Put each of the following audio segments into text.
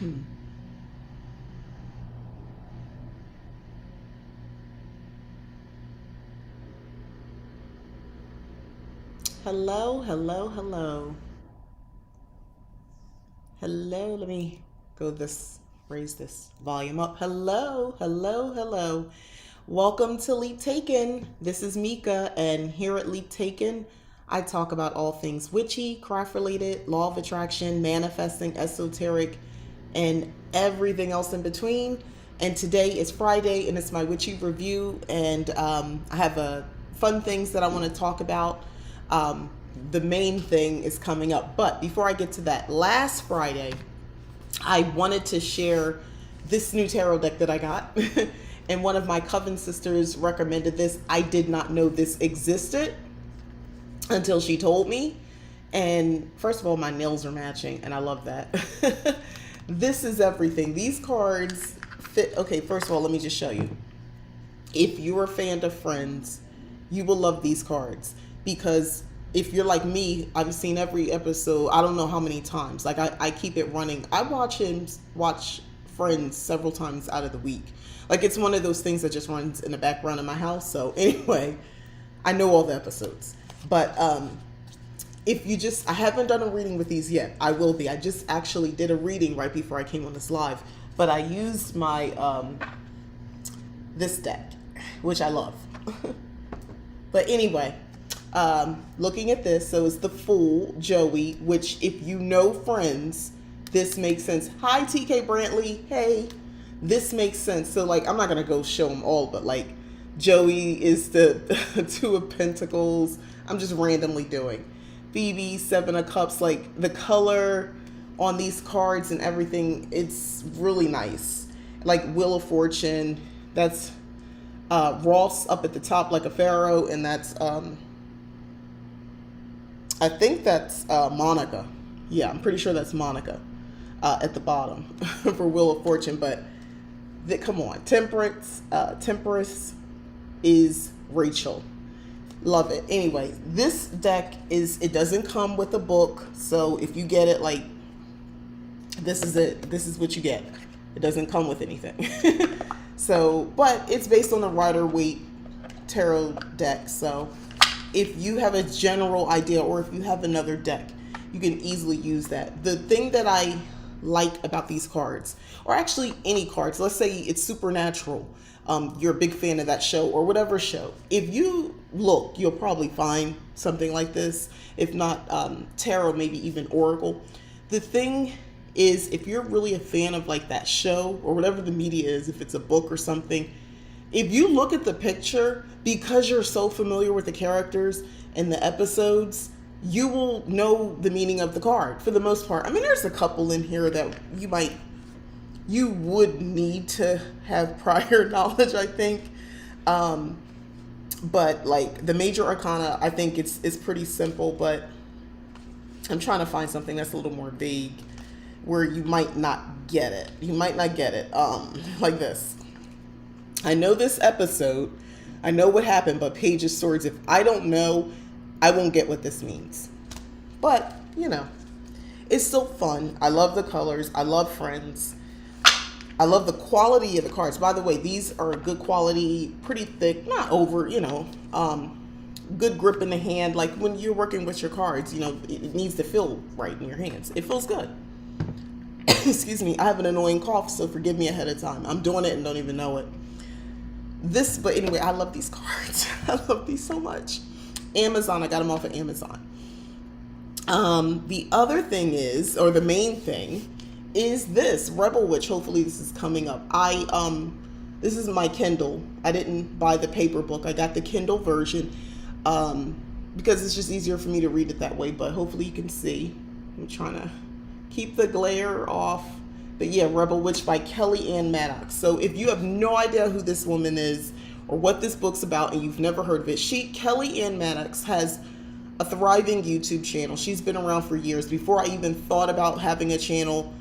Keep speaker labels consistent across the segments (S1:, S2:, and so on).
S1: Hello, hello, hello. Hello, let me raise this volume up. Hello, hello, hello. Welcome to Leap Taken. This is Mika, and here at Leap Taken, I talk about all things witchy, craft related, law of attraction, manifesting, esoteric, and everything else in between. And today is Friday, and it's my witchy review, and I have fun things that I want to talk about. The main thing is coming up. But before I get to that, last Friday, I wanted to share this new tarot deck that I got. And one of my coven sisters recommended this. I did not know this existed until she told me. And first of all, my nails are matching, and I love that. This is everything. These cards fit. Okay, first of all, let me just show you. If you're a fan of Friends, you will love these cards, because if you're like me, I've seen every episode, I don't know how many times. Like I keep it running. I watch Friends several times out of the week. Like it's one of those things that just runs in the background of my house. So anyway, I know all the episodes. But I haven't done a reading with these yet. I will be. I just actually did a reading right before I came on this live. But I used my this deck, which I love. But anyway, looking at this, so it's the Fool, Joey, which if you know Friends, this makes sense. Hi, TK Brantley. Hey, this makes sense. So like, I'm not going to go show them all, but like Joey is the Two of Pentacles. I'm just randomly doing. Phoebe, Seven of Cups, like the color on these cards and everything, it's really nice. Like Wheel of Fortune, that's Ross up at the top like a pharaoh, and that's I think that's Monica. Yeah, I'm pretty sure that's Monica at the bottom for Wheel of Fortune. But come on, Temperance is Rachel. Love it. Anyway, this deck it doesn't come with a book, so if you get it, like, this is it. This is what you get. It doesn't come with anything. So, but it's based on the Rider-Waite tarot deck. So if you have a general idea, or if you have another deck, you can easily use that. The thing that I like about these cards, or actually any cards, let's say it's Supernatural, you're a big fan of that show or whatever show. If you look, you'll probably find something like this. If not tarot, maybe even Oracle. The thing is, if you're really a fan of like that show or whatever the media is, if it's a book or something, if you look at the picture, because you're so familiar with the characters and the episodes, you will know the meaning of the card for the most part. I mean, there's a couple in here that you would need to have prior knowledge, I think. But like the major arcana, I think it's pretty simple, but I'm trying to find something that's a little more vague, where you might not get it. You might not get it. Like this. I know this episode. I know what happened, but Page of Swords, if I don't know, I won't get what this means. But, you know, it's still fun. I love the colors. I love Friends. I love the quality of the cards. By the way, these are good quality, pretty thick, not over, good grip in the hand. Like when you're working with your cards, it needs to feel right in your hands. It feels good. Excuse me, I have an annoying cough, so forgive me ahead of time. I'm doing it and don't even know it. But anyway, I love these cards. I love these so much. Amazon, I got them off of Amazon. The other thing is, or the main thing, is this Rebel Witch. Hopefully this is coming up. This is my Kindle. I didn't buy the paper book. I got the Kindle version because it's just easier for me to read it that way. But hopefully you can see. I'm trying to keep the glare off. But yeah, Rebel Witch by Kelly Ann Maddox. So if you have no idea who this woman is or what this book's about and you've never heard of it, Kelly Ann Maddox has a thriving YouTube channel. She's been around for years. Before I even thought about having a channel,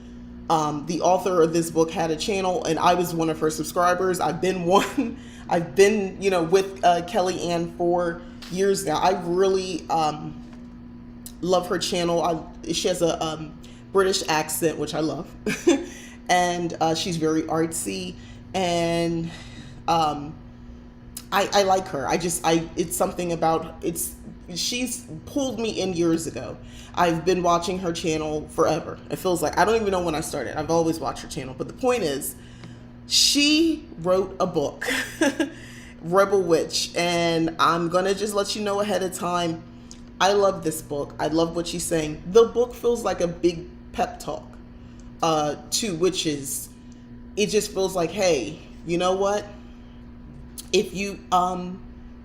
S1: the author of this book had a channel, and I was one of her subscribers. I've been with Kelly Ann for years now. I really love her channel. She has a British accent, which I love. and she's very artsy, and I like her. It's something about she's pulled me in years ago. I've been watching her channel forever. It feels like I don't even know when I started. I've always watched her channel. But the point is, she wrote a book, Rebel Witch, and I'm gonna just let you know ahead of time. I love this book. I love what she's saying. The book feels like a big pep talk to witches. It just feels like, hey, you know what? If you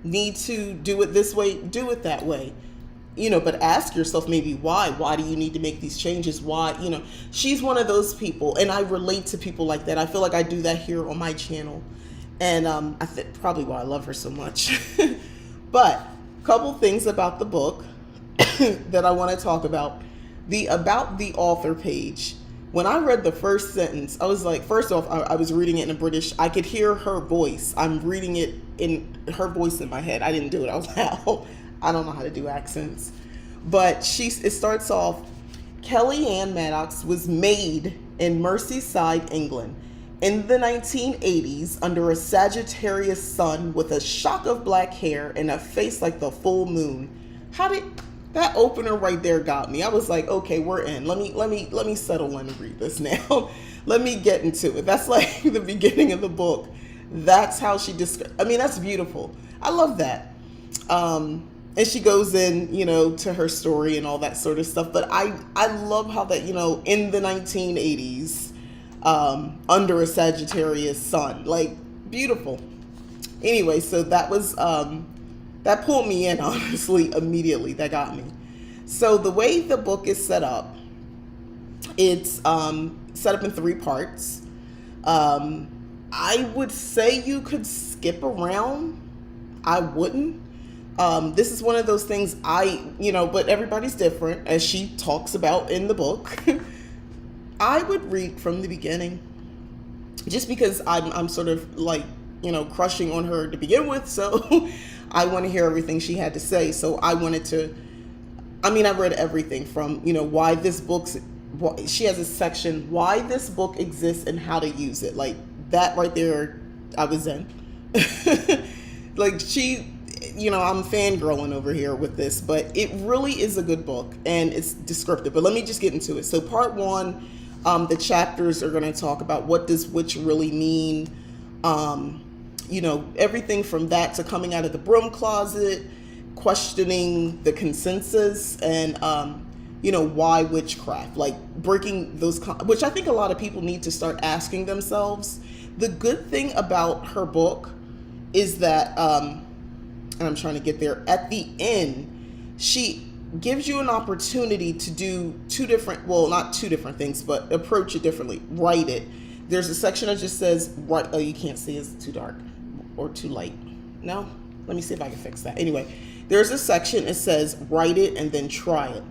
S1: need to do it this way, do it that way. But ask yourself maybe why. Why do you need to make these changes? Why, she's one of those people, and I relate to people like that. I feel like I do that here on my channel, and I think probably why I love her so much. But a couple things about the book that I want to talk about. The About the Author page. When I read the first sentence, I was like, first off, I was reading it in British. I could hear her voice. I'm reading it in her voice in my head. I didn't do it out loud. I don't know how to do accents. But it starts off, Kelly Ann Maddox was made in Merseyside, England in the 1980s under a Sagittarius sun with a shock of black hair and a face like the full moon. That opener right there got me. I was like, okay, we're in. Let me settle in and read this now. Let me get into it. That's like the beginning of the book. That's how she describes. I mean, that's beautiful. I love that. And she goes in, to her story and all that sort of stuff. But I love how that, in the 1980s, under a Sagittarius sun, like beautiful. Anyway, so that was, that pulled me in, honestly, immediately. That got me. So the way the book is set up, it's set up in 3 parts. I would say you could skip around. I wouldn't. This is one of those things but everybody's different, as she talks about in the book. I would read from the beginning, just because I'm sort of like, crushing on her to begin with. So I want to hear everything she had to say. So I read everything from, why this she has a section, why this book exists and how to use it. Like that right there, I was in. Like I'm fangirling over here with this, but it really is a good book and it's descriptive. But let me just get into it. So part 1, the chapters are going to talk about what does witch really mean. Everything from that to coming out of the broom closet, questioning the consensus, and, why witchcraft, like breaking those, which I think a lot of people need to start asking themselves. The good thing about her book is that, and I'm trying to get there, at the end, she gives you an opportunity to do 2 different, well, not 2 different things, but approach it differently. Write it. There's a section that just says, write, oh, you can't see, it's too dark or too light. No? Let me see if I can fix that. Anyway, there's a section that says, write it and then try it.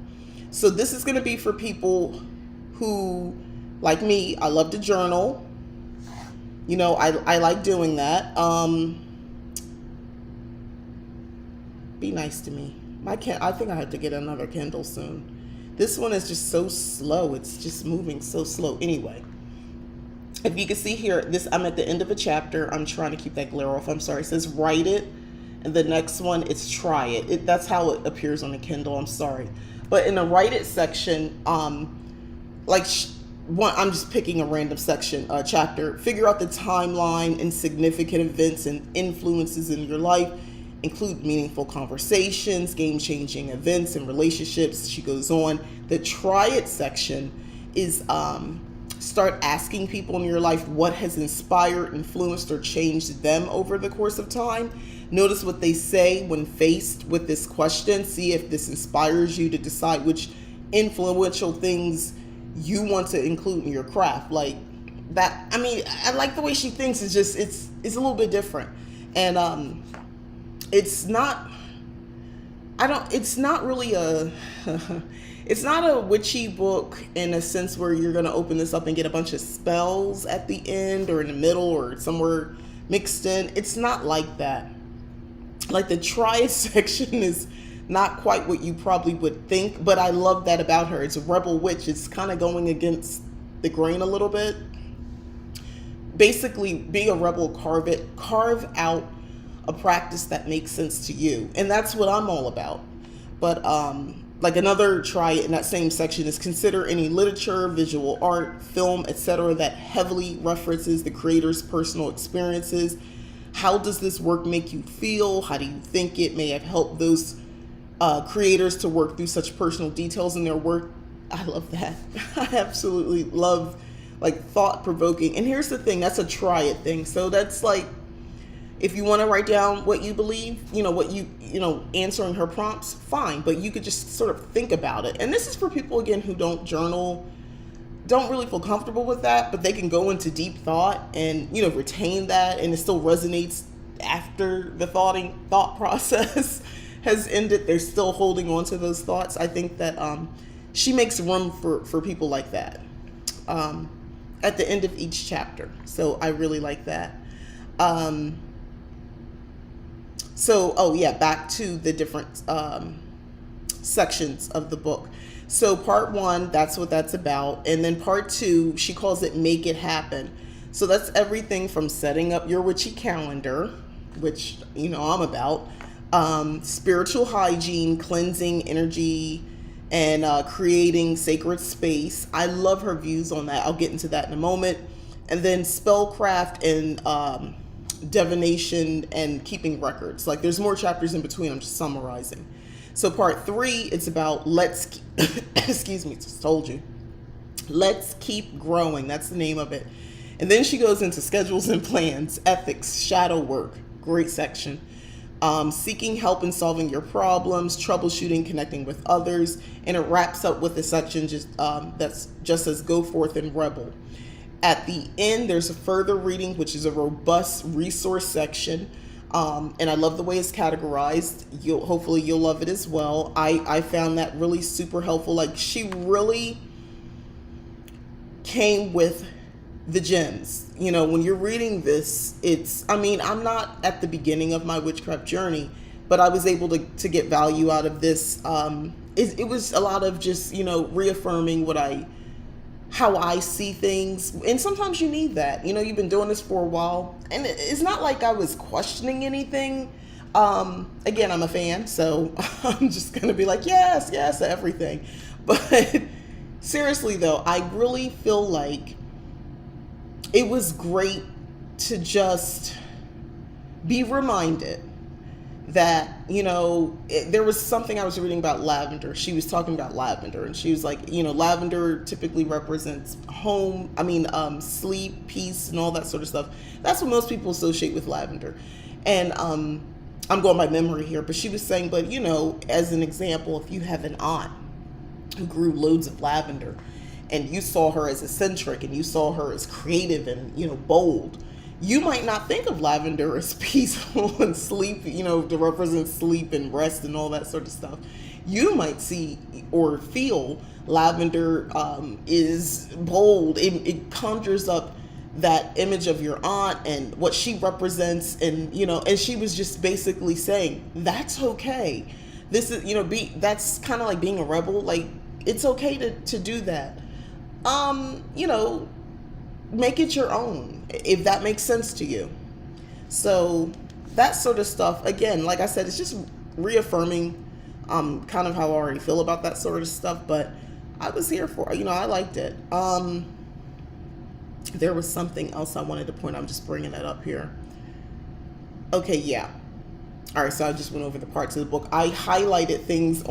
S1: So this is going to be for people who, like me, I love to journal. I like doing that. Be nice to me. I think I have to get another Kindle soon. This one is just so slow. It's just moving so slow. Anyway, if you can see here, I'm at the end of a chapter. I'm trying to keep that glare off. I'm sorry. It says write it. And the next one, it's try it. That's how it appears on the Kindle. I'm sorry. But in the write it section, I'm just picking a random section, chapter. Figure out the timeline and significant events and influences in your life. Include meaningful conversations, game-changing events and relationships. She goes on. The try it section is start asking people in your life what has inspired, influenced, or changed them over the course of time. Notice what they say when faced with this question. See if this inspires you to decide which influential things you want to include in your craft. Like that. I mean, I like the way she thinks. It's a little bit different. And it's not really it's not a witchy book in a sense where you're going to open this up and get a bunch of spells at the end or in the middle or somewhere mixed in. It's not like that. Like the try section is not quite what you probably would think, but I love that about her. It's a rebel witch. It's kind of going against the grain a little bit. basically being a rebel, carve out a practice that makes sense to you. And that's what I'm all about. But like another try in that same section is consider any literature, visual art, film, etc. that heavily references the creator's personal experiences. How does this work make you feel? How do you think it may have helped those creators to work through such personal details in their work? I love that. I absolutely love like thought-provoking. And here's the thing, that's a try it thing. So that's like, if you want to write down what you believe, what answering her prompts, fine. But you could just sort of think about it. And this is for people, again, who don't journal, don't really feel comfortable with that, but they can go into deep thought and, retain that, and it still resonates after the thought process has ended. They're still holding on to those thoughts. I think that she makes room for people like that at the end of each chapter. So I really like that. Back to the different sections of the book. So part 1, that's what that's about. And then part 2, she calls it Make It Happen. So that's everything from setting up your witchy calendar, which, I'm about, spiritual hygiene, cleansing energy, and creating sacred space. I love her views on that. I'll get into that in a moment. And then spellcraft and divination and keeping records. Like, there's more chapters in between. I'm just summarizing. So part 3, it's about excuse me, just told you. Let's Keep Growing. That's the name of it. And then she goes into schedules and plans, ethics, shadow work. Great section. Seeking help in solving your problems, troubleshooting, connecting with others. And it wraps up with a section that's just as Go Forth and Rebel. At the end, there's a further reading, which is a robust resource section. And I love the way it's categorized. Hopefully you'll love it as well. I found that really super helpful. Like, she really came with the gems. When you're reading this, I'm not at the beginning of my witchcraft journey, but I was able to get value out of this. It was a lot of just, reaffirming how I see things. And sometimes you need that. You've been doing this for a while, and it's not like I was questioning anything. Again, I'm a fan, so I'm just going to be like, yes to everything. But seriously though, I really feel like it was great to just be reminded that, there was something I was reading about lavender. She was talking about lavender, and she was like, lavender typically represents sleep, peace, and all that sort of stuff. That's what most people associate with lavender. And I'm going by memory here, but she was saying, but, as an example, if you have an aunt who grew loads of lavender, and you saw her as eccentric, and you saw her as creative and, bold, you might not think of lavender as peaceful and sleep, to represent sleep and rest and all that sort of stuff. You might see or feel lavender is bold. It conjures up that image of your aunt and what she represents. And, and she was just basically saying, that's okay. This is, that's kind of like being a rebel. Like, it's okay to do that. Make it your own, if that makes sense to you. So that sort of stuff, again, like I said, it's just reaffirming kind of how I already feel about that sort of stuff. But I was here for, I liked it. There was something else I wanted to point out. I'm just bringing that up here. Okay, yeah. All right, so I just went over the parts of the book. I highlighted things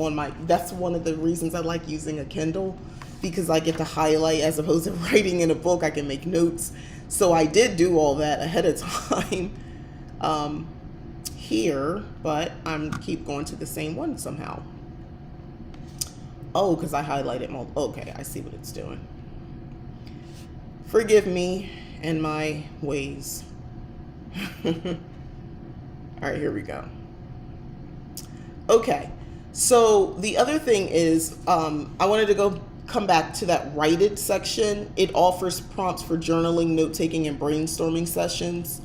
S1: that's one of the reasons I like using a Kindle, because I get to highlight as opposed to writing in a book. I can make notes. So I did do all that ahead of time here, but I'm keep going to the same one somehow. Oh, because I highlighted okay, I see what it's doing. Forgive me and my ways. All right, here we go. Okay, so the other thing is, I wanted to come back to that Write It section. It offers prompts for journaling, note-taking, and brainstorming sessions.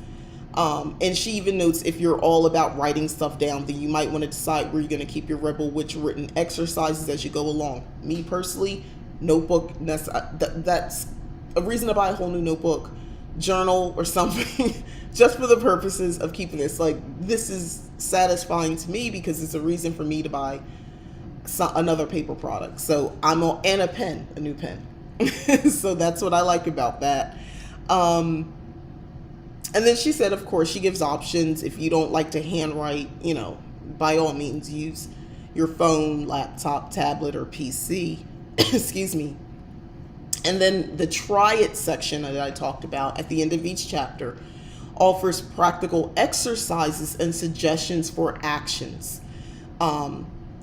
S1: And she even notes if you're all about writing stuff down, then you might want to decide where you're going to keep your Rebel Witch written exercises as you go along. Me personally, notebook, that's a reason to buy a whole new notebook. journal or something just for the purposes of keeping this. Like, this is satisfying to me because it's a reason for me to buy another paper product. So and a pen, a new pen. So that's what I like about that. And then she said, of course, she gives options. If you don't like to handwrite, by all means, use your phone, laptop, tablet, or PC. Excuse me. And then the try it section that I talked about at the end of each chapter offers practical exercises and suggestions for actions.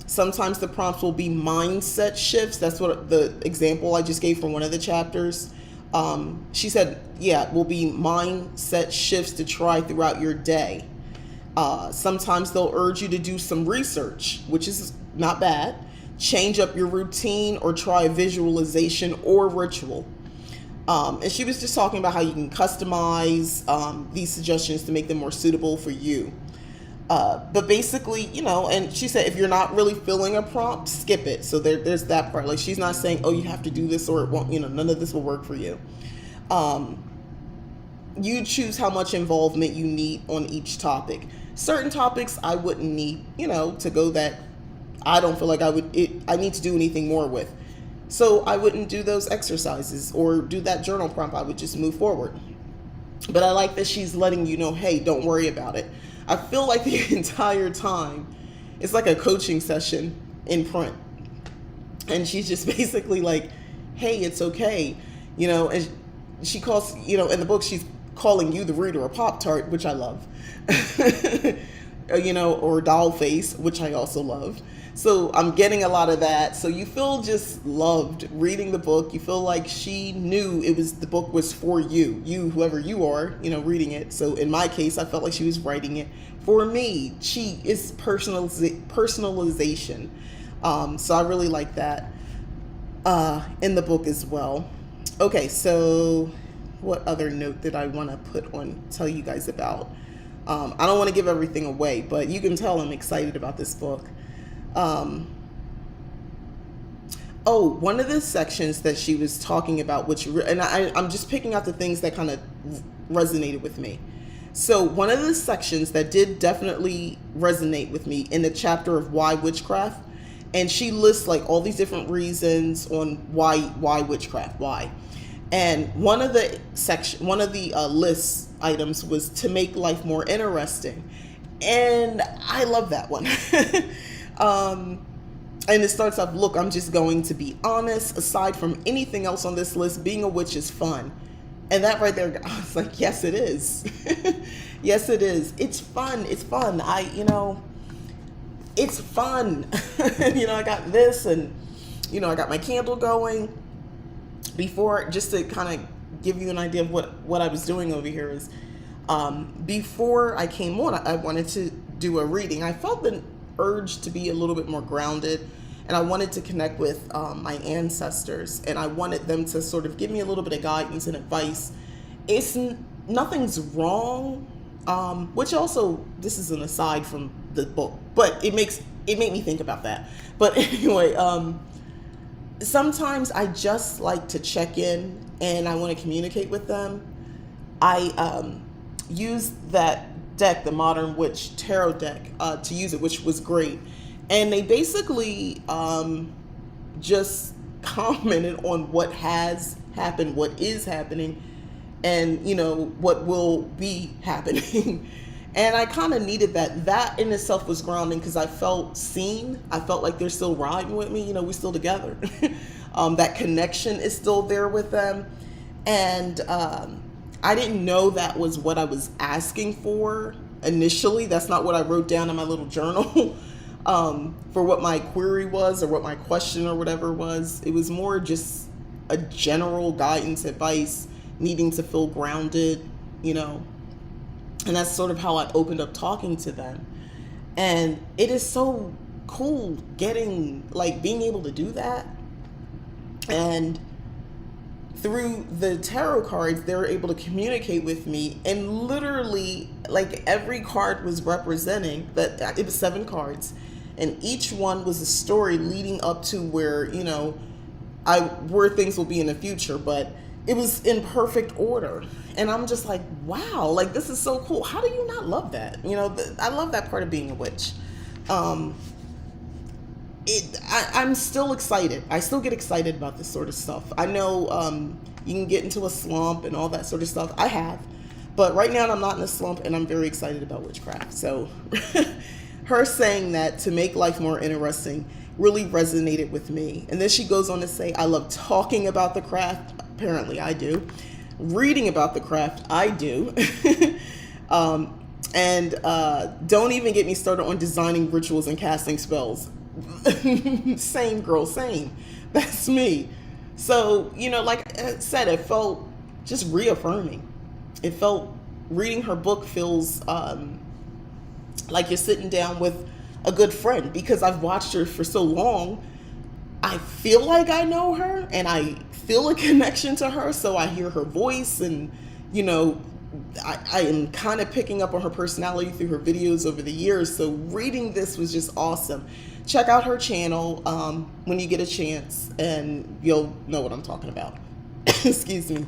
S1: Sometimes the prompts will be mindset shifts. That's what the example I just gave from one of the chapters. She said, it will be mindset shifts to try throughout your day. Sometimes they'll urge you to do some research, which is not bad. Change up your routine or try a visualization or ritual. And she was just talking about how you can customize these suggestions to make them more suitable for you. But basically, and she said, if you're not really feeling a prompt, skip it. So there's that part. Like, she's not saying, oh, you have to do this or it won't, none of this will work for you. You choose how much involvement you need on each topic. Certain topics I wouldn't need, to go that I don't feel like I need to do anything more with. So I wouldn't do those exercises or do that journal prompt. I would just move forward. But I like that she's letting you know, hey, don't worry about it. I feel like the entire time it's like a coaching session in print. And she's just basically like, hey, it's okay. And she calls, in the book, she's calling you, the reader, a Pop-Tart, which I love. Or doll face, which I also love. So I'm getting a lot of that. So you feel just loved reading the book. You feel like she knew the book was for you, whoever you are, reading it. So in my case, I felt like she was writing it for me. She is personalization. So I really like that in the book as well. Okay, so what other note did I want to tell you guys about? I don't want to give everything away, but you can tell I'm excited about this book. One of the sections that she was talking about, I'm just picking out the things that kind of resonated with me. So one of the sections that did definitely resonate with me in the chapter of why witchcraft, and she lists like all these different reasons on why witchcraft, why. And one of the list items was to make life more interesting. And I love that one. And it starts off, look, I'm just going to be honest. Aside from anything else on this list, being a witch is fun. And that right there, I was like, yes, it is. Yes, it is. It's fun. It's fun. It's fun. I got this and, I got my candle going. Before, just to kind of give you an idea of what I was doing over here is, before I came on, I wanted to do a reading. I felt the urge to be a little bit more grounded, and I wanted to connect with my ancestors, and I wanted them to sort of give me a little bit of guidance and advice. Nothing's wrong, which also, this is an aside from the book, but it made me think about that. But anyway, sometimes I just like to check in and I want to communicate with them. I use that deck, the Modern Witch Tarot deck, to use it, which was great. And they basically just commented on what has happened, what is happening, and what will be happening. And I kind of needed that. That in itself was grounding because I felt seen. I felt like they're still riding with me. We're still together. That connection is still there with them. And I didn't know that was what I was asking for initially. That's not what I wrote down in my little journal for what my query was or what my question or whatever was. It was more just a general guidance, advice, needing to feel grounded, And that's sort of how I opened up talking to them. And it is so cool being able to do that. And through the tarot cards, they were able to communicate with me. And literally, every card was representing that it was 7 cards. And each one was a story leading up to where, where things will be in the future. But it was in perfect order. And I'm just like, wow, like this is so cool. How do you not love that? I love that part of being a witch. Um, I'm still excited. I still get excited about this sort of stuff. I know you can get into a slump and all that sort of stuff. I have. But right now I'm not in a slump and I'm very excited about witchcraft. So her saying that to make life more interesting really resonated with me. And then she goes on to say, I love talking about the craft. Apparently I do. Reading about the craft, I do. And don't even get me started on designing rituals and casting spells. Same girl, same. That's me. So, like I said, it felt just reaffirming. It felt, reading her book feels like you're sitting down with a good friend, because I've watched her for so long. I feel like I know her and I feel a connection to her. So I hear her voice and, I am kind of picking up on her personality through her videos over the years. So reading this was just awesome. Check out her channel when you get a chance and you'll know what I'm talking about. Excuse me.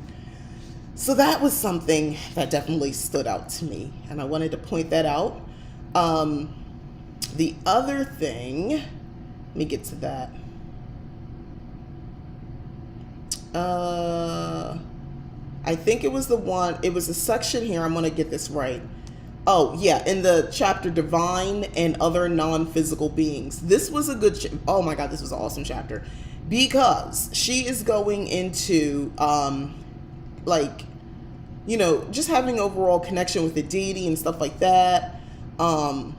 S1: So that was something that definitely stood out to me, and I wanted to point that out. The other thing, let me get to that. I think it was a section here, I'm going to get this right. Oh, yeah, in the chapter Divine and Other Non-Physical Beings. This was a good, oh my God, this was an awesome chapter. Because she is going into, just having overall connection with the deity and stuff like that. And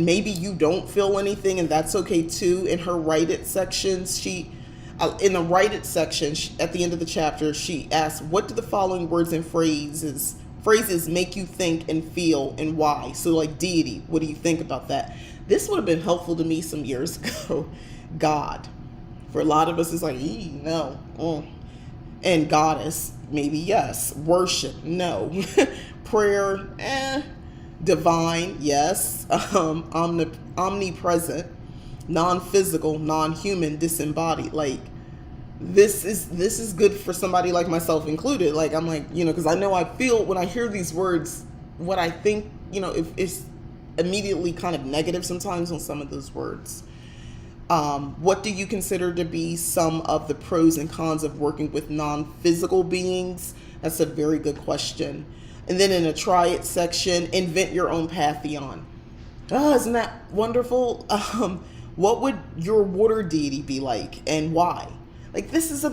S1: maybe you don't feel anything, and that's okay too. In her Write It sections, in the Write It section, at the end of the chapter, she asks, what do the following words and phrases make you think and feel, and why? So like deity, what do you think about that? This would have been helpful to me some years ago. God. For a lot of us, it's like, no. And goddess, maybe yes. Worship, no. Prayer, Divine, yes. Omnipresent. Non-physical, non-human, disembodied. Like, this is good for somebody like myself included. Like, I'm like, because I know I feel when I hear these words, what I think, if it's immediately kind of negative sometimes on some of those words. What do you consider to be some of the pros and cons of working with non-physical beings? That's a very good question. And then in a Try It section, invent your own pantheon. Oh, isn't that wonderful? What would your water deity be like, and why? Like, this is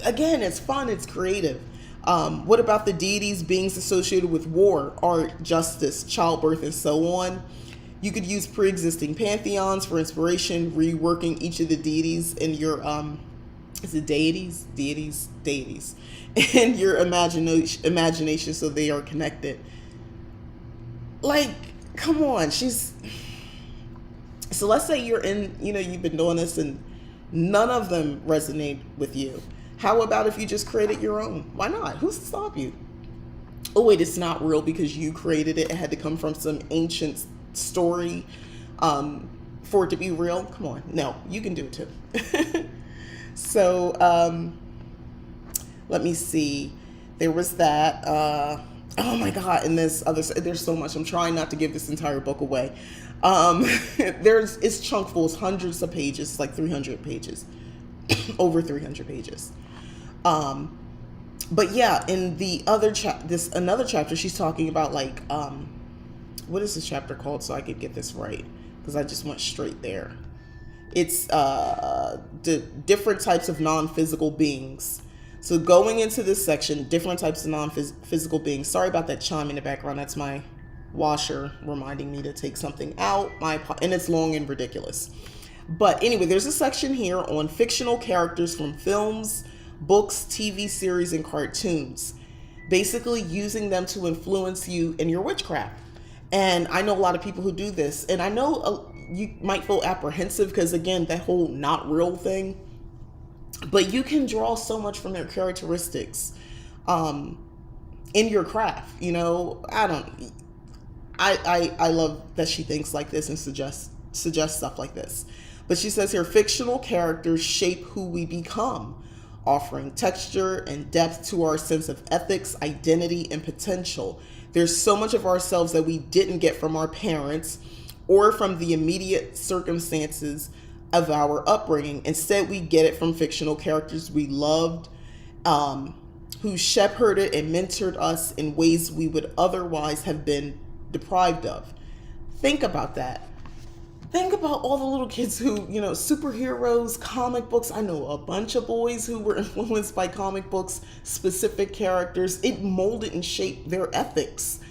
S1: again, it's fun, it's creative. What about the deities, beings associated with war, art, justice, childbirth, and so on? You could use pre-existing pantheons for inspiration, reworking each of the deities in your, is it deities? Deities. In your imagination so they are connected. Like, come on, so let's say you're you've been doing this and none of them resonate with you. How about if you just created your own? Why not? Who's to stop you? Oh wait, it's not real because you created it. It had to come from some ancient story for it to be real. Come on. No, you can do it too. So let me see. There was that. Oh my God. And there's so much. I'm trying not to give this entire book away. It's chunk full. It's hundreds of pages. It's like 300 pages. Over 300 pages. But yeah, in the other another chapter, she's talking about like, what is this chapter called? So I could get this right, because I just went straight there. It's the different types of non-physical beings. So going into this section, different types of non-physical beings. Sorry about that chime in the background. That's my washer reminding me to take something out. And it's long and ridiculous. But anyway, there's a section here on fictional characters from films, books, TV series, and cartoons. Basically using them to influence you in your witchcraft. And I know a lot of people who do this. And I know you might feel apprehensive because, again, that whole not real thing. But you can draw so much from their characteristics in your craft. I love that she thinks like this and suggests stuff like this. But she says here, fictional characters shape who we become. offering texture and depth to our sense of ethics, identity, and potential. There's so much of ourselves that we didn't get from our parents or from the immediate circumstances of our upbringing. Instead, we get it from fictional characters we loved, who shepherded and mentored us in ways we would otherwise have been deprived of. Think about that. Think about all the little kids who, superheroes, comic books. I know a bunch of boys who were influenced by comic books, specific characters. It molded and shaped their ethics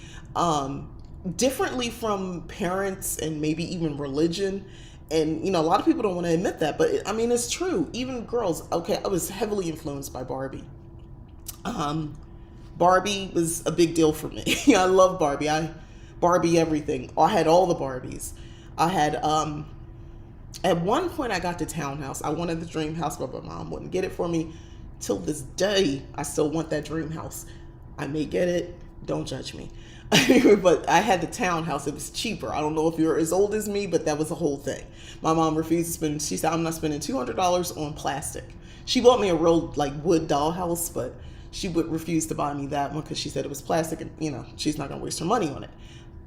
S1: differently from parents and maybe even religion. And, a lot of people don't want to admit that, but it's true. Even girls. Okay, I was heavily influenced by Barbie. Barbie was a big deal for me. I love Barbie. Barbie everything. I had all the Barbies. I had, at one point I got the townhouse. I wanted the dream house, but my mom wouldn't get it for me. Till this day, I still want that dream house. I may get it. Don't judge me. But I had the townhouse. It was cheaper. I don't know if you're as old as me, but that was the whole thing. My mom refused to spend. She said, I'm not spending $200 on plastic. She bought me a real wood dollhouse, but she would refuse to buy me that one because she said it was plastic and, she's not going to waste her money on it.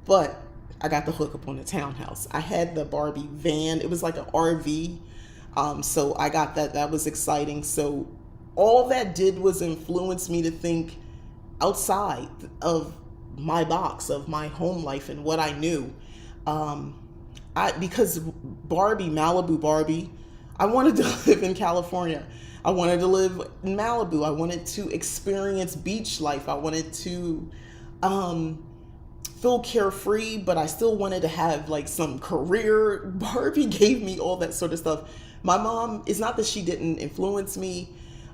S1: But I got the hookup on the townhouse. I had the Barbie van. It was like an RV. So I got that. That was exciting. So all that did was influence me to think outside of my box, of my home life and what I knew. Because Malibu Barbie, I wanted to live in California. I wanted to live in Malibu. I wanted to experience beach life. I wanted to feel carefree, but I still wanted to have some career. Barbie gave me all that sort of stuff. My mom, it's not that she didn't influence me,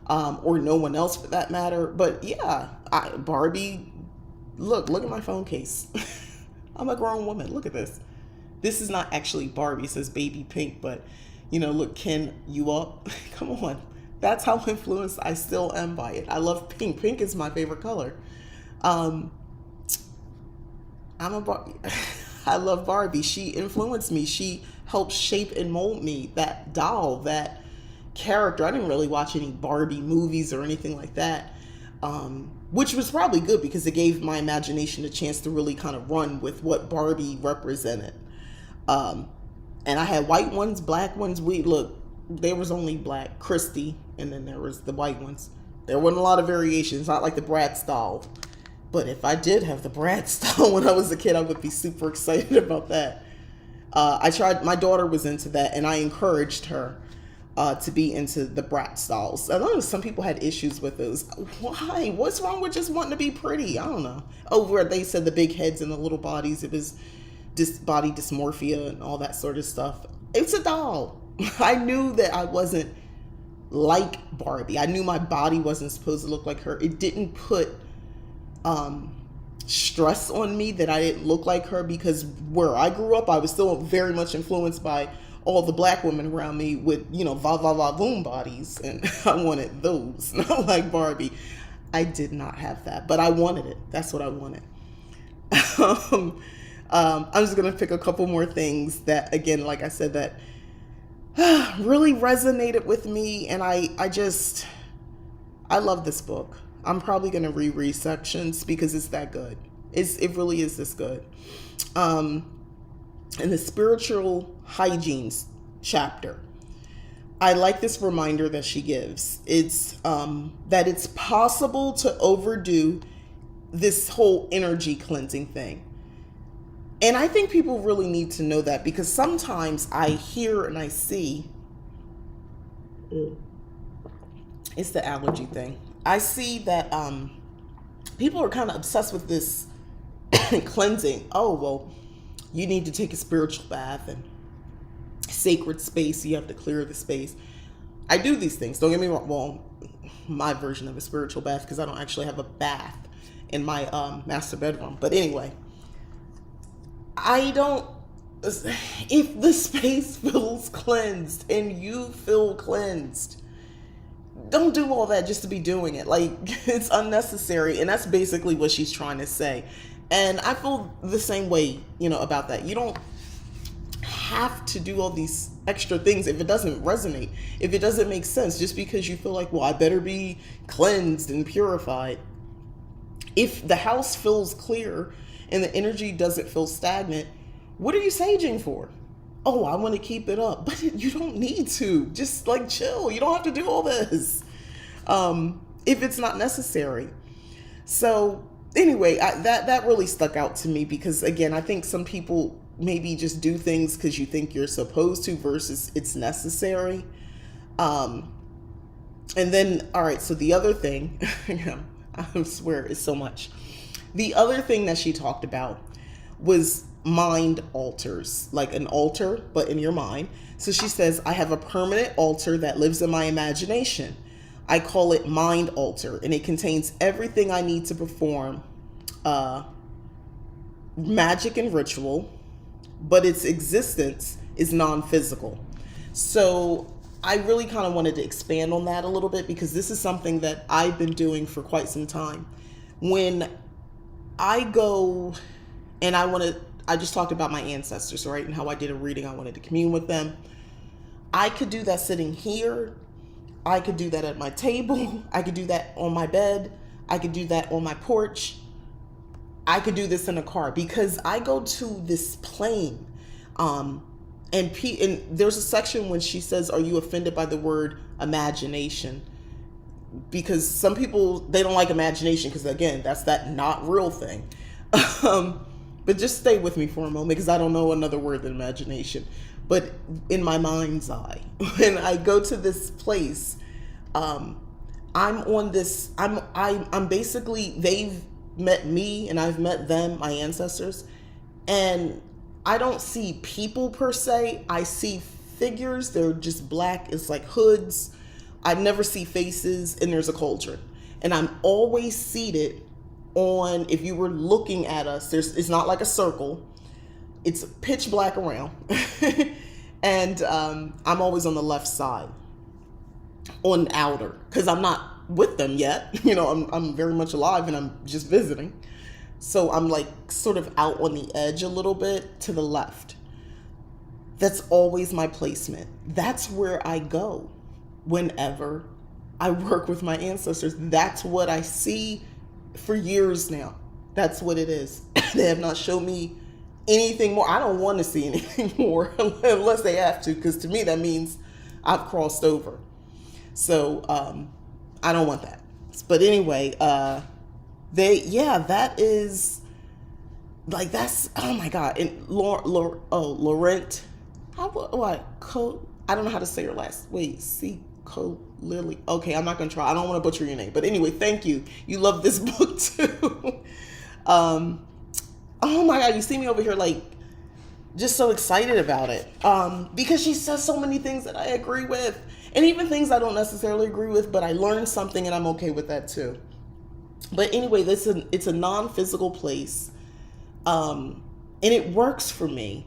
S1: or no one else for that matter, but yeah, Barbie, look at my phone case. I'm a grown woman. Look at this. This is not actually Barbie. It says baby pink, but look, Ken, you up? Come on. That's how influenced I still am by it. I love pink. Pink is my favorite color. I love Barbie. She influenced me. She helped shape and mold me. That doll, that character. I didn't really watch any Barbie movies or anything like that, which was probably good because it gave my imagination a chance to really kind of run with what Barbie represented. And I had white ones, black ones. There was only black, Christy, and then there was the white ones. There wasn't a lot of variations, not like the Bratz doll. But if I did have the Bratz doll when I was a kid, I would be super excited about that. My daughter was into that, and I encouraged her to be into the Bratz dolls. I know some people had issues with those. Why? What's wrong with just wanting to be pretty? I don't know. Where they said the big heads and the little bodies, it was body dysmorphia and all that sort of stuff. It's a doll. I knew that I wasn't like Barbie. I knew my body wasn't supposed to look like her. It didn't put stress on me that I didn't look like her, because where I grew up, I was still very much influenced by all the black women around me with, va va va boom bodies, and I wanted those, not like Barbie. I did not have that, but I wanted it. That's what I wanted. I'm just going to pick a couple more things that, again, like I said, that really resonated with me. And I love this book. I'm probably going to reread sections because it's that good. It really is this good. In the spiritual hygiene chapter, I like this reminder that she gives. It's that it's possible to overdo this whole energy cleansing thing. And I think people really need to know that, because sometimes I hear and I see, it's the allergy thing. I see that people are kind of obsessed with this cleansing. Oh, well, you need to take a spiritual bath and sacred space. You have to clear the space. I do these things. Don't get me wrong. Well, my version of a spiritual bath, because I don't actually have a bath in my master bedroom. But anyway, if the space feels cleansed and you feel cleansed, don't do all that just to be doing it. It's unnecessary. And that's basically what she's trying to say. And I feel the same way, about that. You don't have to do all these extra things if it doesn't resonate, if it doesn't make sense, just because you feel like, well, I better be cleansed and purified. If the house feels clear and the energy doesn't feel stagnant, what are you saging for? Oh, I want to keep it up. But you don't need to. Just like chill. You don't have to do all this if it's not necessary. So anyway, that really stuck out to me because, again, I think some people maybe just do things because you think you're supposed to versus it's necessary. And then, all right, so the other thing, I swear it's so much. The other thing that she talked about was mind altars, like an altar, but in your mind. So she says, I have a permanent altar that lives in my imagination. I call it mind altar, and it contains everything I need to perform magic and ritual, but its existence is non-physical. So I really kind of wanted to expand on that a little bit because this is something that I've been doing for quite some time. When I go and I just talked about my ancestors, right? And how I did a reading. I wanted to commune with them. I could do that sitting here. I could do that at my table. I could do that on my bed. I could do that on my porch. I could do this in a car because I go to this plane. And there's a section when she says, are you offended by the word imagination? Because some people, they don't like imagination because, again, that's that not real thing. But just stay with me for a moment because I don't know another word than imagination. But in my mind's eye, when I go to this place, I'm basically, they've met me and I've met them, my ancestors, and I don't see people per se. I see figures. They're just black. It's like hoods. I never see faces, and there's a cauldron. And I'm always seated on, if you were looking at us, it's not like a circle. It's pitch black around. And I'm always on the left side, on the outer, because I'm not with them yet. I'm very much alive and I'm just visiting. So I'm like sort of out on the edge a little bit to the left. That's always my placement. That's where I go whenever I work with my ancestors. That's what I see for years now. That's what it is. They have not shown me anything more. I don't want to see anything more unless they have to, because to me that means I've crossed over. So I don't want that. But anyway, that is like, that's, oh my God. And Laurent, I don't know how to say her last. Wait, Lily. Okay, I'm not gonna try. I don't want to butcher your name. But anyway, thank you. You love this book too. Oh my God, you see me over here like just so excited about it. Because she says so many things that I agree with, and even things I don't necessarily agree with, but I learned something and I'm okay with that too. But anyway, it's a non-physical place. And it works for me.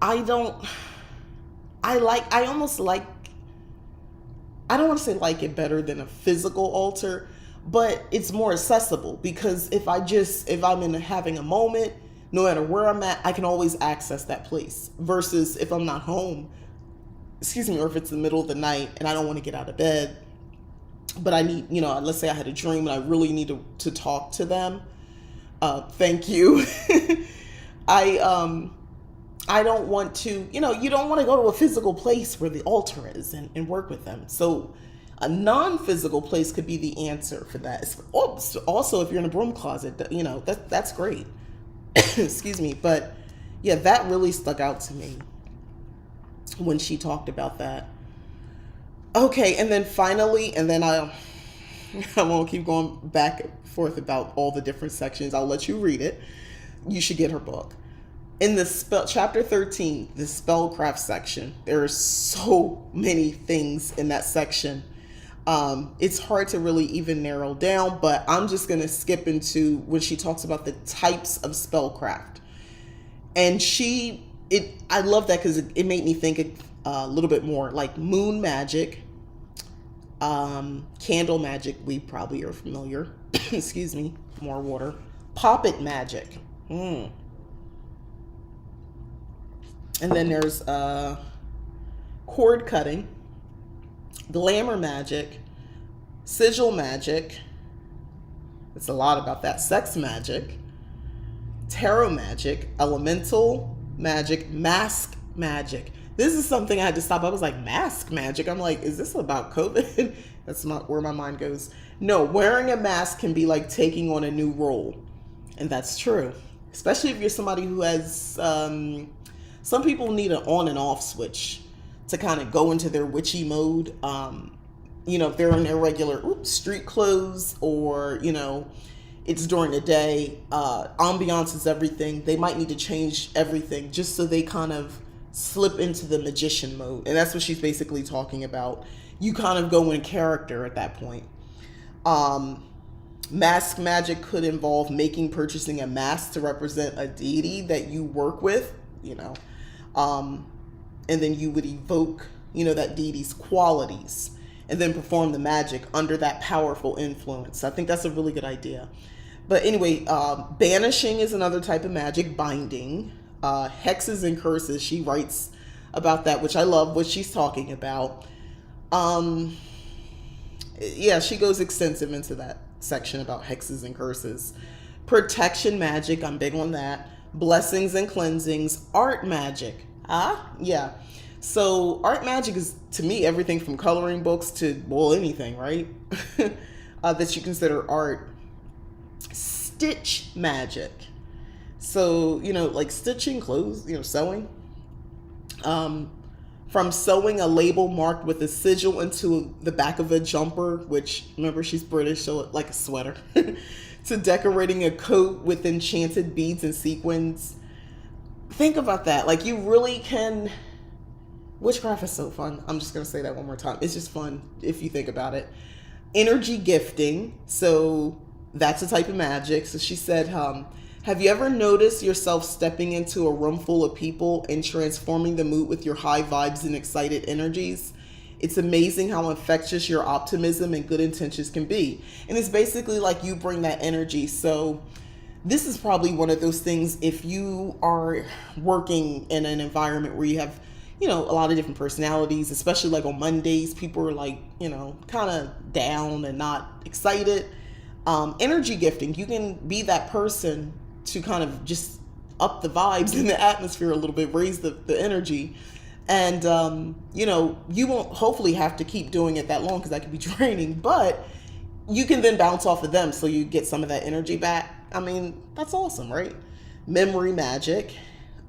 S1: I don't want to say like it better than a physical altar, but it's more accessible because if I'm having a moment, no matter where I'm at, I can always access that place versus if I'm not home, or if it's the middle of the night and I don't want to get out of bed, but I need, let's say I had a dream and I really need to talk to them. Thank you. I don't want to, you don't want to go to a physical place where the altar is and work with them. So a non-physical place could be the answer for that. Also, if you're in a broom closet, that's great. Excuse me. But yeah, that really stuck out to me when she talked about that. Okay. And then finally, I won't keep going back and forth about all the different sections. I'll let you read it. You should get her book. In the chapter 13, the spellcraft section, there are so many things in that section. It's hard to really even narrow down, but I'm just going to skip into when she talks about the types of spellcraft. And I love that because it made me think a little bit more like moon magic, candle magic. We probably are familiar. Excuse me, more water. Poppet magic. And then there's cord cutting, glamour magic, sigil magic. It's a lot about that. Sex magic, tarot magic, elemental magic, mask magic. This is something I had to stop. I was like, mask magic? I'm like, is this about COVID? That's not where my mind goes. No, wearing a mask can be like taking on a new role. And that's true. Especially if you're somebody who has, some people need an on and off switch to kind of go into their witchy mode. If they're in their regular street clothes, or, it's during the day, ambiance is everything. They might need to change everything just so they kind of slip into the magician mode. And that's what she's basically talking about. You kind of go in character at that point. Mask magic could involve purchasing a mask to represent a deity that you work with, and then you would evoke, that deity's qualities and then perform the magic under that powerful influence. I think that's a really good idea. But anyway, banishing is another type of magic, binding. Hexes and curses, she writes about that, which I love what she's talking about. She goes extensive into that section about hexes and curses. Protection magic, I'm big on that. Blessings and cleansings. Art magic. So art magic is, to me, everything from coloring books to, anything, right? That you consider art. Stitch magic. So, like stitching clothes, sewing. From sewing a label marked with a sigil into the back of a jumper, which, remember, she's British, so like a sweater, to decorating a coat with enchanted beads and sequins. Think about that. Like, you really can... Witchcraft is so fun. I'm just going to say that one more time. It's just fun if you think about it. Energy gifting. So that's a type of magic. So she said, have you ever noticed yourself stepping into a room full of people and transforming the mood with your high vibes and excited energies? It's amazing how infectious your optimism and good intentions can be. And it's basically like you bring that energy. So this is probably one of those things, if you are working in an environment where you have, a lot of different personalities, especially like on Mondays, people are like, kind of down and not excited. Energy gifting, you can be that person to kind of just up the vibes in the atmosphere a little bit, raise the energy. And, you won't hopefully have to keep doing it that long because that could be draining, but you can then bounce off of them so you get some of that energy back. I mean, that's awesome, right? Memory magic.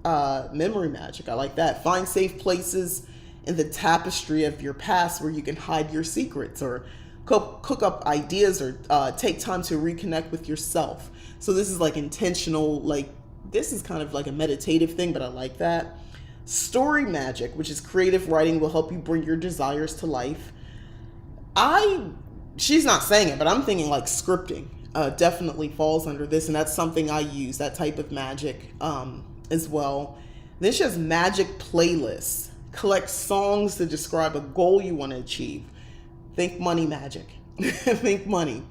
S1: I like that. Find safe places in the tapestry of your past where you can hide your secrets, or cook up ideas, or take time to reconnect with yourself. So this is like intentional, like this is kind of like a meditative thing, but I like that. Story magic, which is creative writing, will help you bring your desires to life. She's not saying it, but I'm thinking like scripting definitely falls under this, and that's something I use, that type of magic as well. Then she has magic playlists. Collect songs to describe a goal you want to achieve. Think money magic. Think money.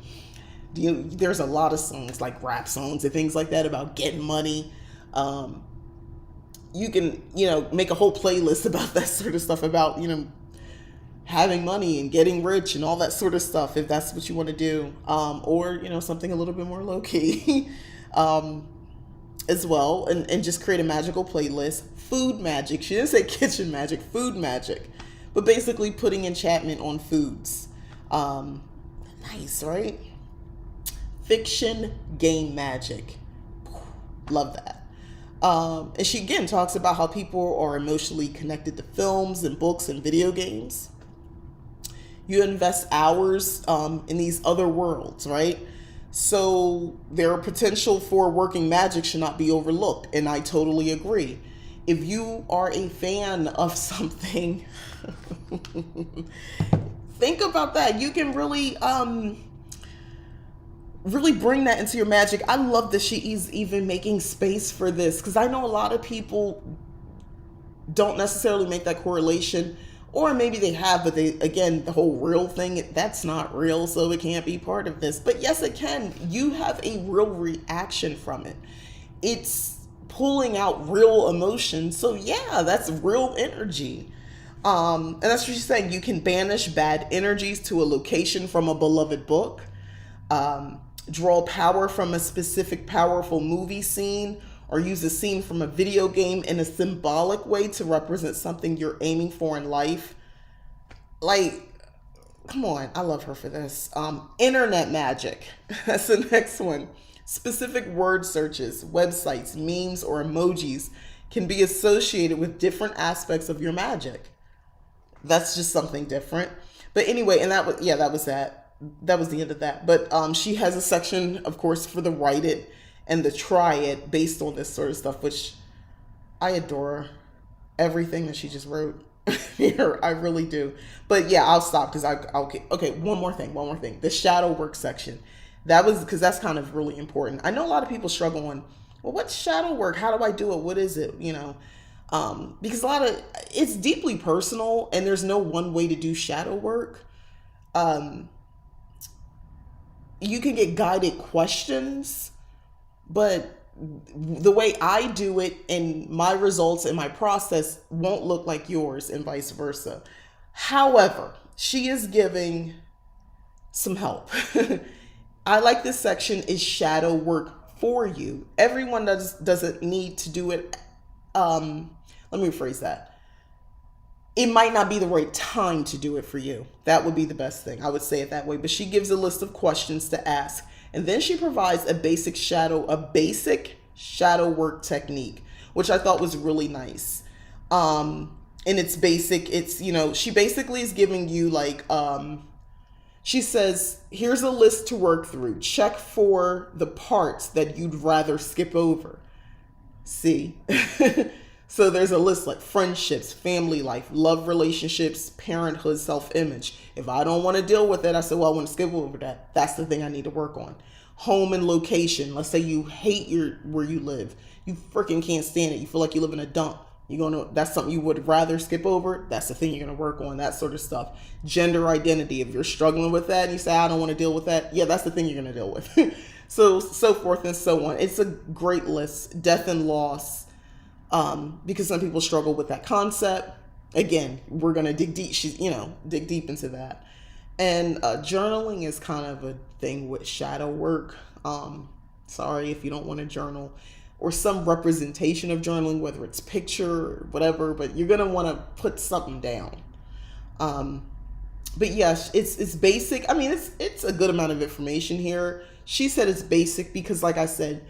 S1: There's a lot of songs, like rap songs and things like that, about getting money. You can, make a whole playlist about that sort of stuff, about, having money and getting rich and all that sort of stuff, if that's what you want to do. Or, something a little bit more low key as well. And just create a magical playlist. Food magic. She didn't say kitchen magic, food magic. But basically putting enchantment on foods. Nice, right? Fiction game magic. Love that. And she again talks about how people are emotionally connected to films and books and video games. You invest hours in these other worlds, right? So their potential for working magic should not be overlooked. And I totally agree. If you are a fan of something, think about that. You can really bring that into your magic. I love that she is even making space for this, because I know a lot of people don't necessarily make that correlation, or maybe they have, but the whole real thing, that's not real, so it can't be part of this. But yes, it can. You have a real reaction from it. It's pulling out real emotion. So yeah, that's real energy. And that's what she's saying. You can banish bad energies to a location from a beloved book, draw power from a specific powerful movie scene, or use a scene from a video game in a symbolic way to represent something you're aiming for in life. Like, come on, I love her for this. Internet magic. That's the next one. Specific word searches, websites, memes, or emojis can be associated with different aspects of your magic. That's just something different. But anyway, and that was, yeah, that was that. That was the end of that. But she has a section, of course, for the write it and the try it based on this sort of stuff, which I adore everything that she just wrote here. I really do. But yeah, I'll stop because okay, one more thing. The shadow work section. That was because that's kind of really important. I know a lot of people struggle on, well, what's shadow work? How do I do it? What is it? You know, because a lot of it's deeply personal and there's no one way to do shadow work. You can get guided questions, but the way I do it and my results and my process won't look like yours and vice versa. However, she is giving some help. I like this section is shadow work for you. Everyone doesn't need to do it. Let me rephrase that. It might not be the right time to do it for you. That would be the best thing. I would say it that way. But she gives a list of questions to ask. And then she provides a basic shadow work technique, which I thought was really nice. And it's basic. It's, you know, she basically is giving you like, she says, here's a list to work through. Check for the parts that you'd rather skip over. See? So there's a list like friendships, family life, love relationships, parenthood, self-image. If I don't want to deal with it, I say, well, I want to skip over that. That's the thing I need to work on. Home and location. Let's say you hate where you live. You freaking can't stand it. You feel like you live in a dump. That's something you would rather skip over. That's the thing you're going to work on, that sort of stuff. Gender identity. If you're struggling with that and you say, I don't want to deal with that. Yeah, that's the thing you're going to deal with. so forth and so on. It's a great list. Death and loss. Because some people struggle with that concept. Again, we're going to dig deep into that. And journaling is kind of a thing with shadow work. Sorry if you don't want to journal, or some representation of journaling, whether it's picture or whatever, but you're going to want to put something down. But yes, it's basic. I mean, it's a good amount of information here. She said it's basic because, like I said,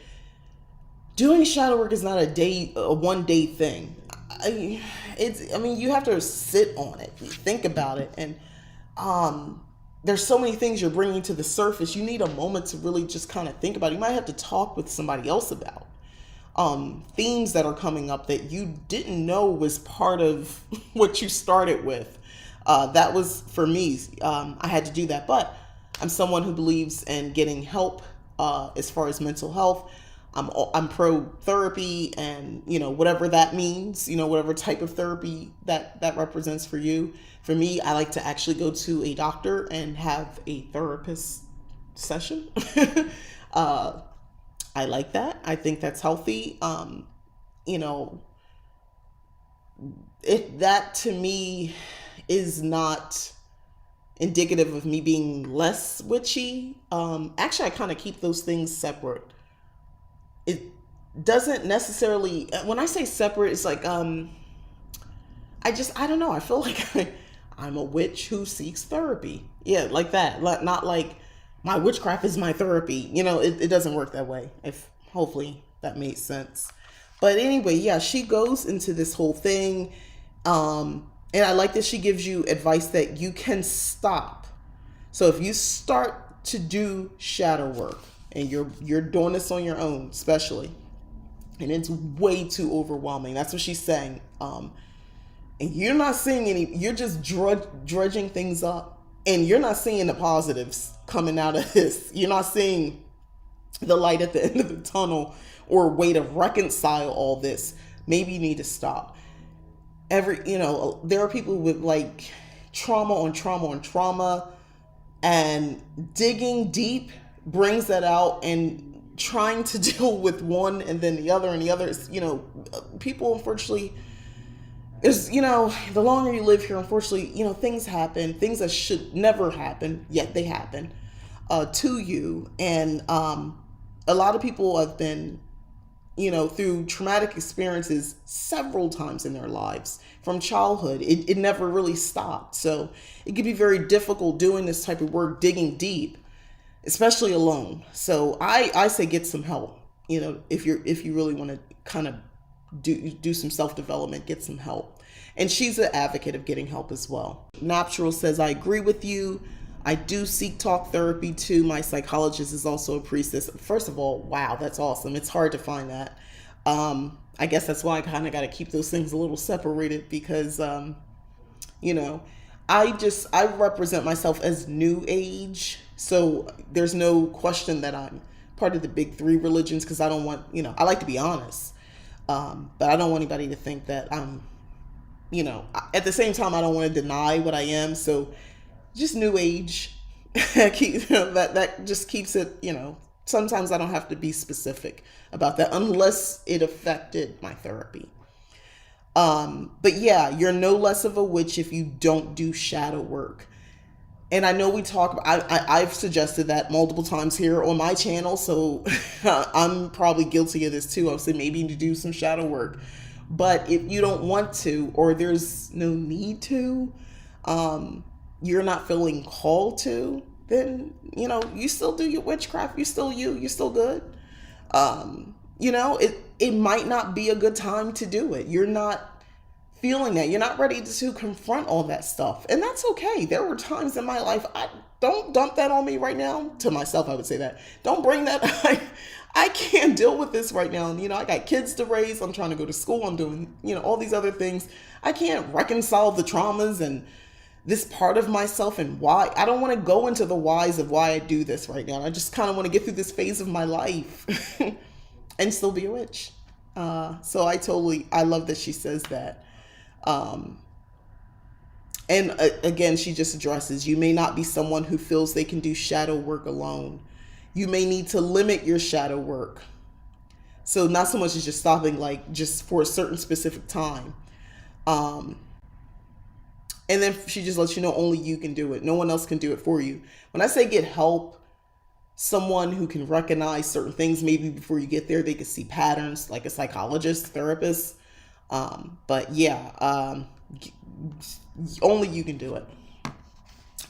S1: doing shadow work is not a 1 day thing. You have to sit on it, think about it. And, there's so many things you're bringing to the surface. You need a moment to really just kind of think about it. You might have to talk with somebody else about, themes that are coming up that you didn't know was part of what you started with. That was for me. I had to do that, but I'm someone who believes in getting help, as far as mental health. I'm pro therapy, and whatever that means, whatever type of therapy that represents for you. For me, I like to actually go to a doctor and have a therapist session. I like that. I think that's healthy. That to me is not indicative of me being less witchy. Actually, I kind of keep those things separate. It doesn't necessarily, when I say separate, it's like, I don't know. I feel like I'm a witch who seeks therapy. Yeah, like that. Not like my witchcraft is my therapy. It doesn't work that way. Hopefully that made sense. But anyway, yeah, she goes into this whole thing. And I like that she gives you advice that you can stop. So if you start to do shadow work, and you're doing this on your own, especially, and it's way too overwhelming. That's what she's saying. And you're not seeing you're just drudging things up, and you're not seeing the positives coming out of this. You're not seeing the light at the end of the tunnel or a way to reconcile all this. Maybe you need to stop. There are people with like trauma on trauma on trauma, and digging deep brings that out, and trying to deal with one and then the other and the other is, people unfortunately is, the longer you live here, unfortunately, things happen, things that should never happen, yet they happen to you. And a lot of people have been, through traumatic experiences several times in their lives from childhood. It never really stopped. So it can be very difficult doing this type of work, digging deep, especially alone. So I say get some help. If you really want to kind of do some self-development, get some help. And she's an advocate of getting help as well. Natural says, I agree with you. I do seek talk therapy too. My psychologist is also a priestess. First of all, wow, that's awesome. It's hard to find that. I guess that's why I kind of got to keep those things a little separated because, I represent myself as New Age. So there's no question that I'm part of the big three religions because I don't want, I like to be honest. But I don't want anybody to think that I'm, at the same time, I don't want to deny what I am. So just New Age, that just keeps it, sometimes I don't have to be specific about that unless it affected my therapy. But yeah, you're no less of a witch if you don't do shadow work. And I know we talk about, I've suggested that multiple times here on my channel. So I'm probably guilty of this too. I'll say maybe you need to do some shadow work. But if you don't want to, or there's no need to, you're not feeling called to, then, you still do your witchcraft. You still you're still good. It might not be a good time to do it. You're not feeling that. You're not ready to confront all that stuff. And that's okay. There were times in my life, don't dump that on me right now. To myself, I would say that. Don't bring that. I can't deal with this right now. I got kids to raise. I'm trying to go to school. I'm doing, all these other things. I can't reconcile the traumas and this part of myself and why. I don't want to go into the whys of why I do this right now. I just kind of want to get through this phase of my life and still be a witch. So I love that she says that. And again, she just addresses, you may not be someone who feels they can do shadow work alone. You may need to limit your shadow work. So not so much as just stopping, like just for a certain specific time. And then she just lets you know only you can do it. No one else can do it for you. When I say get help, someone who can recognize certain things, maybe before you get there, they can see patterns, like a psychologist, therapist. But yeah, only you can do it.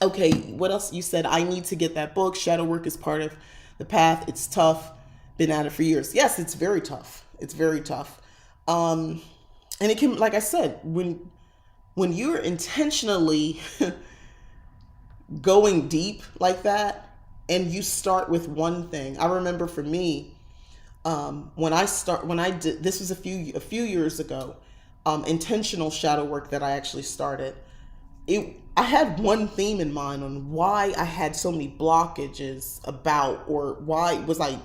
S1: Okay, what else? You said, I need to get that book. Shadow work is part of the path. It's tough. Been at it for years. Yes, it's very tough. It's very tough. And it can, like I said, when you're intentionally going deep like that, and you start with one thing. I remember for me, when I did, this was a few years ago, intentional shadow work that I actually started. I had one theme in mind on why I had so many blockages about, or why was I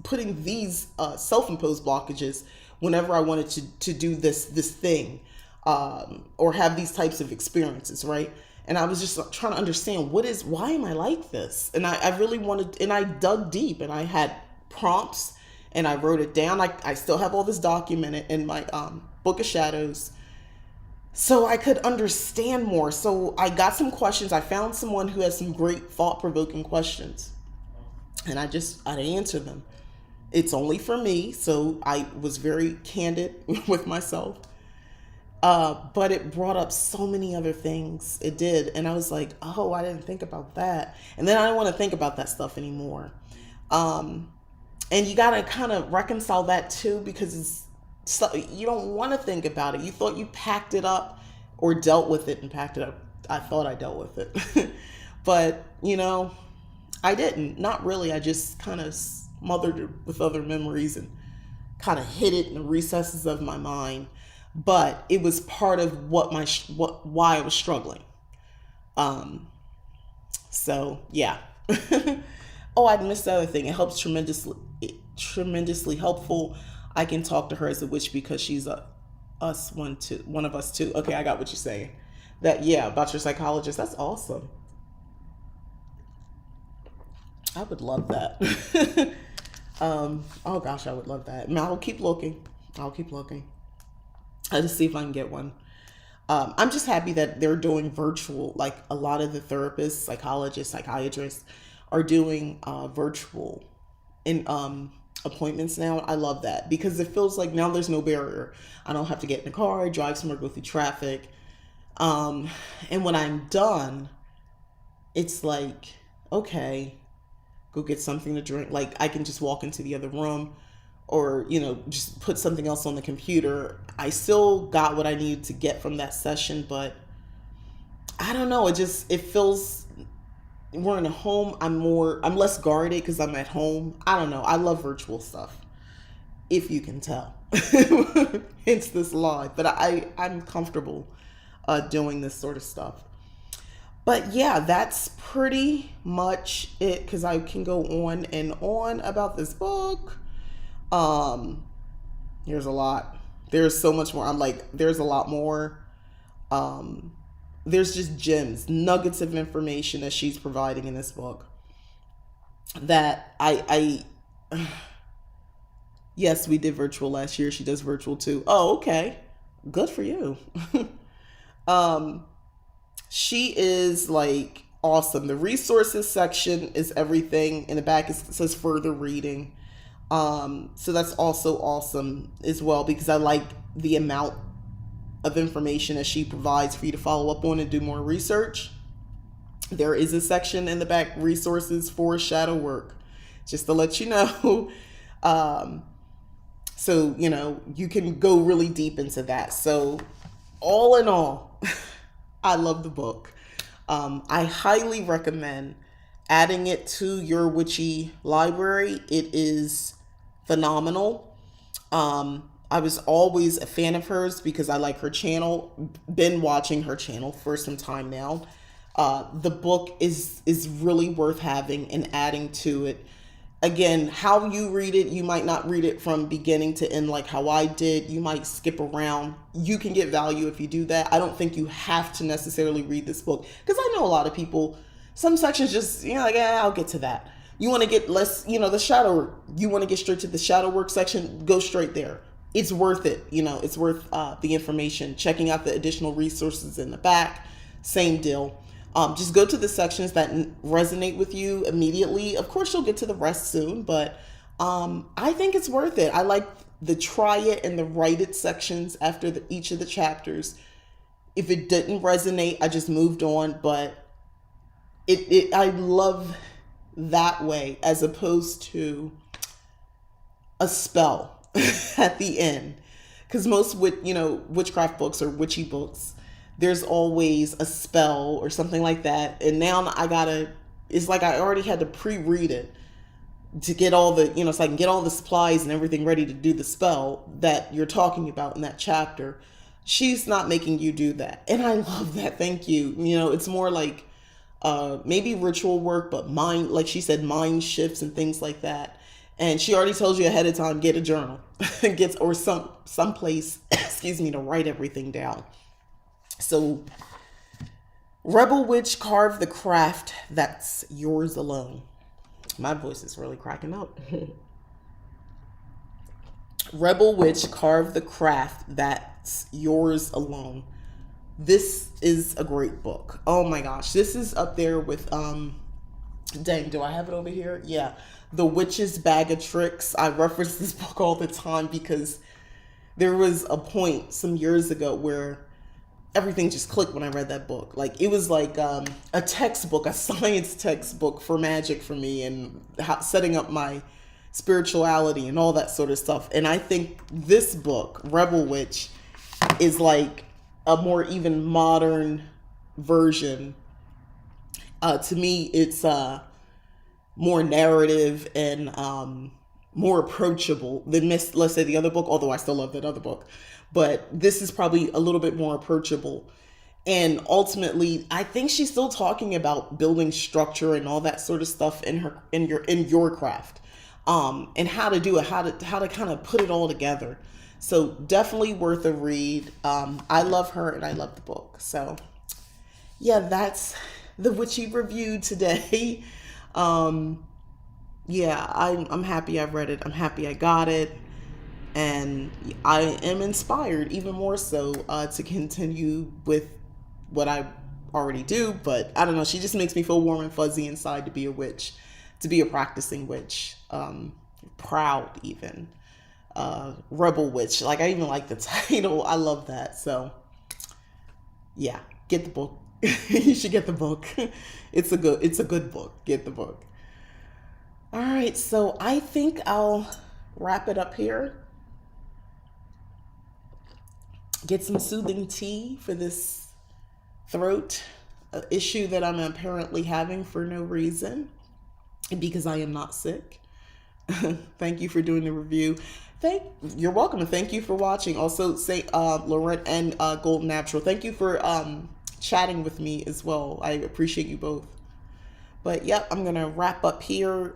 S1: putting these self-imposed blockages whenever I wanted to do this thing, or have these types of experiences, right? And I was just trying to understand why am I like this? And I really wanted, and I dug deep, and I had prompts, and I wrote it down. I still have all this documented in my Book of Shadows, so I could understand more. So I got some questions. I found someone who has some great thought-provoking questions, and I answered them. It's only for me, so I was very candid with myself. But it brought up so many other things. It did. And I was like, oh, I didn't think about that. And then I don't want to think about that stuff anymore. And you got to kind of reconcile that too, because you don't want to think about it. You thought you packed it up or dealt with it and packed it up. I thought I dealt with it. But, I didn't. Not really. I just kind of smothered it with other memories and kind of hid it in the recesses of my mind. But it was part of why I was struggling. So yeah. Oh, I missed the other thing. It helps tremendously helpful. I can talk to her as a witch because she's one of us too. Okay, I got what you're saying. About your psychologist. That's awesome. I would love that. Oh gosh, I would love that. And I'll keep looking. I'll keep looking. I'll just see if I can get one. I'm just happy that they're doing virtual. Like a lot of the therapists, psychologists, psychiatrists are doing virtual in appointments now. I love that because it feels like now there's no barrier. I don't have to get in the car, drive somewhere, go through traffic. And when I'm done, it's like, okay, go get something to drink. Like I can just walk into the other room or, just put something else on the computer. I still got what I needed to get from that session, but I don't know. It feels we're in a home. I'm less guarded because I'm at home. I don't know. I love virtual stuff, if you can tell. Hence this live, but I'm comfortable doing this sort of stuff. But yeah, that's pretty much it because I can go on and on about this book. There's a lot. There's so much more. I'm like, there's a lot more. There's just gems, nuggets of information that she's providing in this book that I yes, we did virtual last year. She does virtual too. Oh, okay. Good for you. um, she is like awesome. The resources section is everything. In the back it says further reading. So that's also awesome as well because I like the amount of information that she provides for you to follow up on and do more research. There is a section in the back, resources for shadow work, just to let you know. So, you can go really deep into that. So all in all, I love the book. I highly recommend adding it to your Witchy library. It is phenomenal. I was always a fan of hers because I like her channel. Been watching her channel for some time now. The book is really worth having and adding to it. Again, how you read it, you might not read it from beginning to end like how I did. You might skip around. You can get value if you do that. I don't think you have to necessarily read this book because I know a lot of people, some sections just, like, I'll get to that. You want to get less, the shadow work. You want to get straight to the shadow work section, go straight there. It's worth it. It's worth the information. Checking out the additional resources in the back, same deal. Just go to the sections that resonate with you immediately. Of course, you'll get to the rest soon, but I think it's worth it. I like the try it and the write it sections after each of the chapters. If it didn't resonate, I just moved on, but I love that way as opposed to a spell at the end. Because most witchcraft books or witchy books, there's always a spell or something like that. And now it's like I already had to pre-read it to get all the, so I can get all the supplies and everything ready to do the spell that you're talking about in that chapter. She's not making you do that. And I love that. Thank you. It's more like maybe ritual work, but mind, like she said, mind shifts and things like that. And she already tells you ahead of time, get a journal, or some place, to write everything down. So, Rebel Witch, carve the craft that's yours alone. My voice is really cracking up. Rebel Witch, carve the craft that's yours alone. This is a great book. Oh my gosh, this is up there with dang, do I have it over here? Yeah, The Witch's Bag of Tricks. I reference this book all the time because there was a point some years ago where everything just clicked when I read that book. Like it was like a textbook, a science textbook for magic for me and setting up my spirituality and all that sort of stuff. And I think this book, Rebel Witch, is like a more even modern version. To me, it's more narrative and more approachable than let's say the other book, although I still love that other book. But this is probably a little bit more approachable. And ultimately, I think she's still talking about building structure and all that sort of stuff in your craft, and how to do it, how to kind of put it all together. So definitely worth a read. I love her and I love the book. So yeah, that's the Witchy review today. yeah, I'm happy I've read it. I'm happy I got it. And I am inspired even more so to continue with what I already do. But I don't know, she just makes me feel warm and fuzzy inside to be a witch, to be a practicing witch, proud even, rebel witch. Like I even like the title. I love that. So yeah, get the book. You should get the book. It's a good book. Get the book. All right, so I think I'll wrap it up here. Get some soothing tea for this throat issue that I'm apparently having for no reason because I am not sick. Thank you for doing the review. You're welcome, and thank you for watching. Also, say Laurent and Golden Natural. Thank you for chatting with me as well. I appreciate you both. But yep, I'm gonna wrap up here.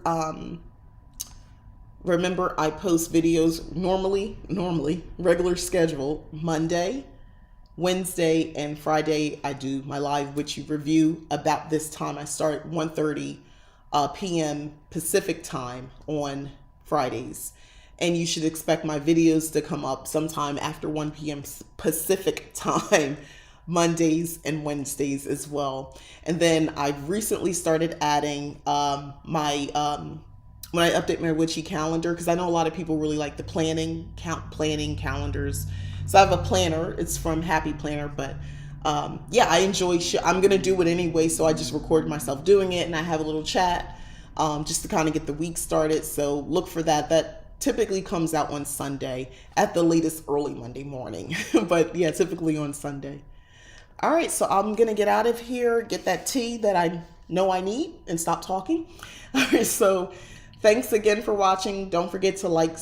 S1: Remember, I post videos normally, regular schedule, Monday, Wednesday, and Friday. I do my live witchy review about this time. I start at 1:30 p.m. Pacific time on Fridays. And you should expect my videos to come up sometime after 1 p.m. Pacific time, Mondays and Wednesdays as well. And then I've recently started adding my when I update my witchy calendar, because I know a lot of people really like the planning calendars. So I have a planner. It's from Happy Planner, but yeah, I enjoy. I'm gonna do it anyway, so I just record myself doing it, and I have a little chat just to kind of get the week started. So look for that. That typically comes out on Sunday at the latest, early Monday morning. But yeah, typically on Sunday. All right, so I'm gonna get out of here, get that tea that I know I need, and stop talking. All right, so thanks again for watching. Don't forget to like,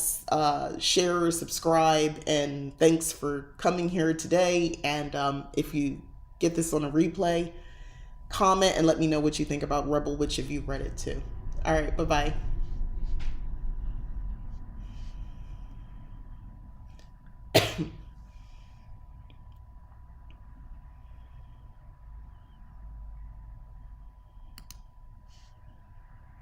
S1: share, subscribe, and thanks for coming here today. And if you get this on a replay, comment and let me know what you think about Rebel Witch if you've read it too. All right, bye-bye.